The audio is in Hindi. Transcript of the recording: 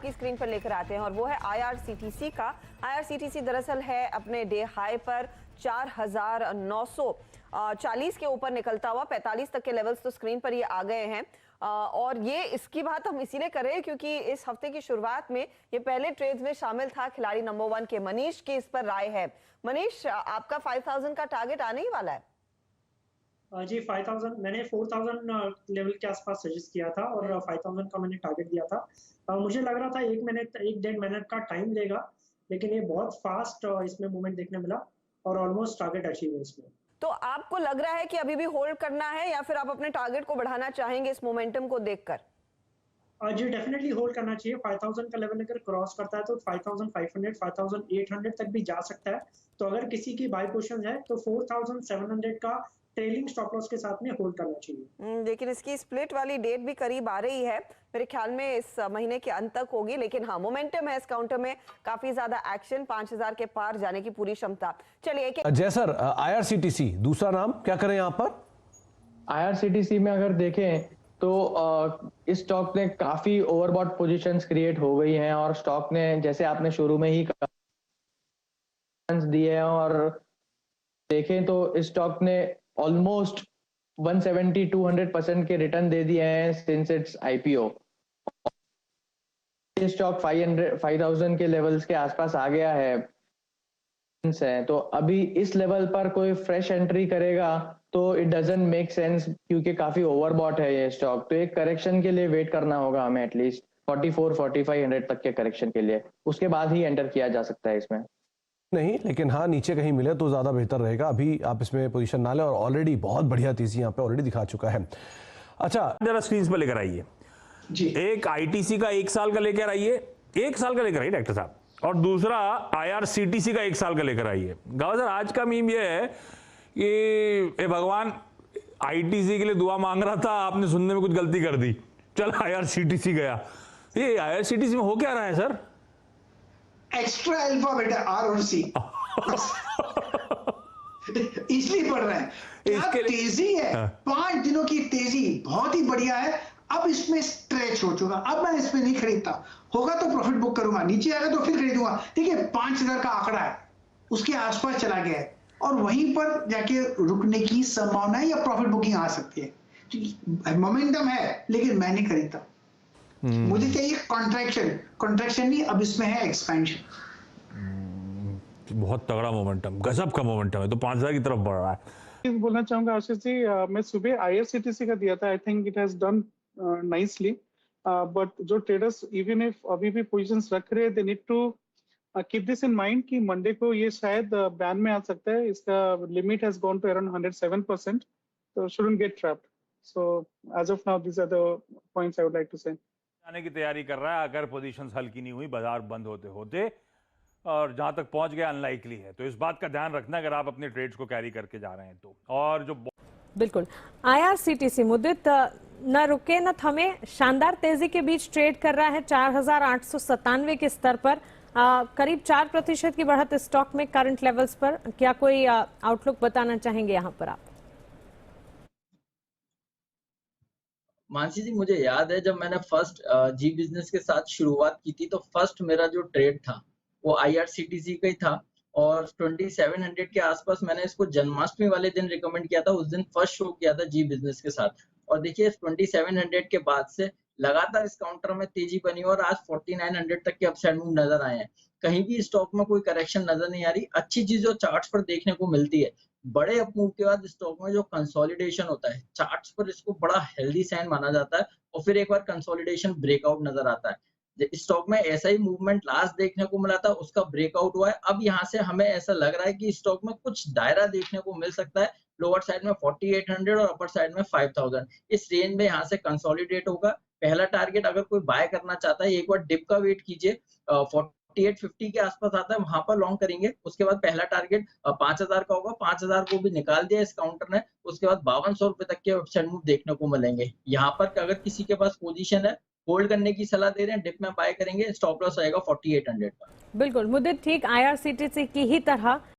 आपकी स्क्रीन पर लेकर आते हैं और वो है IRCTC का। IRCTC दरअसल है अपने डे हाई पर 4,940 के ऊपर निकलता हुआ 45 तक के लेवल्स तो स्क्रीन पर ये आ गए हैं। और ये इसकी बात हम इसीलिए कर रहे हैं क्योंकि इस हफ्ते की शुरुआत में ये पहले ट्रेड्स में शामिल था। खिलाड़ी नंबर 1 के मनीष की इस पर राय है। मनीष, आपका 5,000 का टारगेट आने ही वाला है। जी 5000 मैंने 4000 लेवल के आसपास सजेस्ट किया था और 5000 का मैंने टारगेट दिया था। मुझे लग रहा था 1-1.5 मिनट का टाइम लेगा, लेकिन ये बहुत फास्ट इसमें मूवमेंट देखने मिला और ऑलमोस्ट टारगेट अचीव है इसमें। तो आपको लग रहा है कि अभी भी होल्ड करना है या फिर आप अपने टारगेट को बढ़ाना चाहेंगे इस मोमेंटम को देखकर? जी डेफिनेटली होल्ड करना चाहिए। 5000 का लेवल अगर क्रॉस करता है तो 5500 5800 तक भी जा सकता है। तो अगर किसी की बाय पोजीशन है तो 4700 का ट्रेलिंग स्टॉप लॉस के साथ में होल्ड करना चाहिए। लेकिन इसकी स्प्लिट वाली डेट भी करीब आ रही है, मेरे ख्याल में इस महीने के अंत तक होगी। लेकिन हाँ, मोमेंटम है इस काउंटर में, काफी ज्यादा एक्शन, 5000 के पार जाने की पूरी क्षमता। चलिए जय सर, IRCTC दूसरा नाम क्या करें यहाँ पर? IRCTC में अगर देखें तो इस स्टॉक ने काफी ओवरबॉट पोजीशंस क्रिएट हो गई हैं और स्टॉक ने, जैसे आपने शुरू में ही दिए हैं और देखें तो इस स्टॉक ने ऑलमोस्ट 170-200% के रिटर्न दे दिए हैं सिंस इट्स IPO। ये स्टॉक 5000 के लेवल्स के आसपास आ गया है। तो अभी इस लेवल पर कोई फ्रेश एंट्री करेगा तो इट डजंट मेक सेंस क्योंकि काफी ओवरबॉट है ये स्टॉक। तो एक करेक्शन के लिए वेट करना होगा हमें एटलीस्ट 44-4500 तक के करेक्शन के लिए, उसके बाद ही एंटर किया जा सकता है इसमें। नहीं, लेकिन हाँ नीचे कहीं मिले तो ज्यादा बेहतर रहेगा। अभी आप इसमें पोजीशन ना लें और ऑलरेडी बहुत बढ़िया तेजी यहाँ पे ऑलरेडी दिखा चुका है। अच्छा, जरा स्क्रीन पर लेकर आइए जी। एक ITC का 1 साल का लेकर आइए, 1 साल का लेकर आइए डॉक्टर साहब, और दूसरा IRCTC का 1 साल का लेकर आइए। गावा सर, आज का मीम ये है कि भगवान ITC के लिए दुआ मांग रहा था, आपने सुनने में कुछ गलती कर दी, चल IRCTC गया। ये IRCTC में हो क्या रहा है sir? Extra alpha beta R और C इसलिए बढ़ रहा है। क्या तेजी है, 5 दिनों की तेजी बहुत ही बढ़िया है। अब इसमें स्ट्रेच हो चुका, अब मैं इसमें नहीं खरीदता। होगा तो प्रॉफिट बुक करूंगा, नीचे आएगा तो फिर खरीदूंगा। देखिए 5000 का आंकड़ा है, उसके आसपास चला गया है और वहीं पर जाके रुकने की संभावना है या प्रॉफिट बुकिंग आ सकती है। मोमेंटम है लेकिन मैं नहीं खरीदता। मुझे चाहिए कॉन्ट्रैक्शन नहीं, अब इसमें है एक्सपेंशन। बहुत तगड़ा मोमेंटम, गजब का मोमेंटम है, तो 5000 की तरफ बढ़ रहा है। बोलना चाहूंगा आशीष जी, मैं सुबह IRCTC का दिया था। I think it has done nicely, but जो ट्रेडर्स इवन इफ अभी भी पोजीशंस रख रहे हैं, they need to keep this in mind कि मंडे को ये शायद बैन में आ सकता है। इसका limit has gone to around 107%, तो shouldn't get trapped. So as of now this are the points I would like to say. आने की तैयारी कर रहा है, अगर पोजीशंस हल्की नहीं हुई बाजार बंद होते होते, और जहां तक पहुंच गया अनलाइकली है। तो इस बात का ध्यान रखना अगर आप अपने ट्रेड्स को कैरी करके जा रहे हैं तो। और जो बिल्कुल IRCTC मुद्दत न रुके न थमे, शानदार तेजी के बीच ट्रेड कर रहा है 4897 के स्तर पर, करीब 4% की बढ़त स्टॉक में करंट लेवल्स पर। क्या कोई आउटलुक बताना चाहेंगे यहाँ पर आप? मानसी जी, मुझे याद है जब मैंने फर्स्ट जी बिजनेस के साथ शुरुआत की थी तो फर्स्ट मेरा जो ट्रेड था वो IRCTC का ही था और 2700 के आसपास मैंने इसको जन्माष्टमी वाले दिन रिकमेंड किया था। उस दिन फर्स्ट शो किया था जी बिजनेस के साथ और देखिए 2700 के बाद से लगातार इस काउंटर में तेजी बनी और आज 4900 तक के अपसाइड मूव नजर आए हैं। कहीं भी स्टॉक में कोई करेक्शन नजर नहीं आ रही। अच्छी चीज जो चार्ट्स पर देखने को मिलती है, बड़े अप मूव के बाद स्टॉक में जो कंसोलिडेशन होता है चार्ट्स पर, इसको बड़ा हेल्दी साइन माना जाता है और फिर एक बार कंसोलिडेशन ब्रेकआउट नजर आता है। स्टॉक में ऐसा ही मूवमेंट लास्ट देखने को मिला था, उसका ब्रेकआउट हुआ है। अब यहाँ से हमें ऐसा लग रहा है कि स्टॉक में कुछ दायरा देखने को मिल सकता है। लोअर साइड में 4800 और अपर साइड में 5000, इस रेंज में यहाँ से कंसोलिडेट होगा। पहला टारगेट अगर कोई बाय करना चाहता है, एक बार डिप का वेट कीजिए, 4850 के आसपास आता है, वहां पर लॉन्ग करेंगे। उसके बाद पहला टारगेट 5000 का होगा, 5000 को भी निकाल दिया इस काउंटर ने। उसके बाद 5200 रुपए तक के अपसाइड मूव देखने को मिलेंगे। यहाँ पर अगर किसी के पास पोजीशन है, होल्ड करने की सलाह दे रहे हैं, डिप में बाय करेंगे, स्टॉप लॉस आएगा 4800 का। बिल्कुल मुद्दत ठीक IRCTC की ही तरह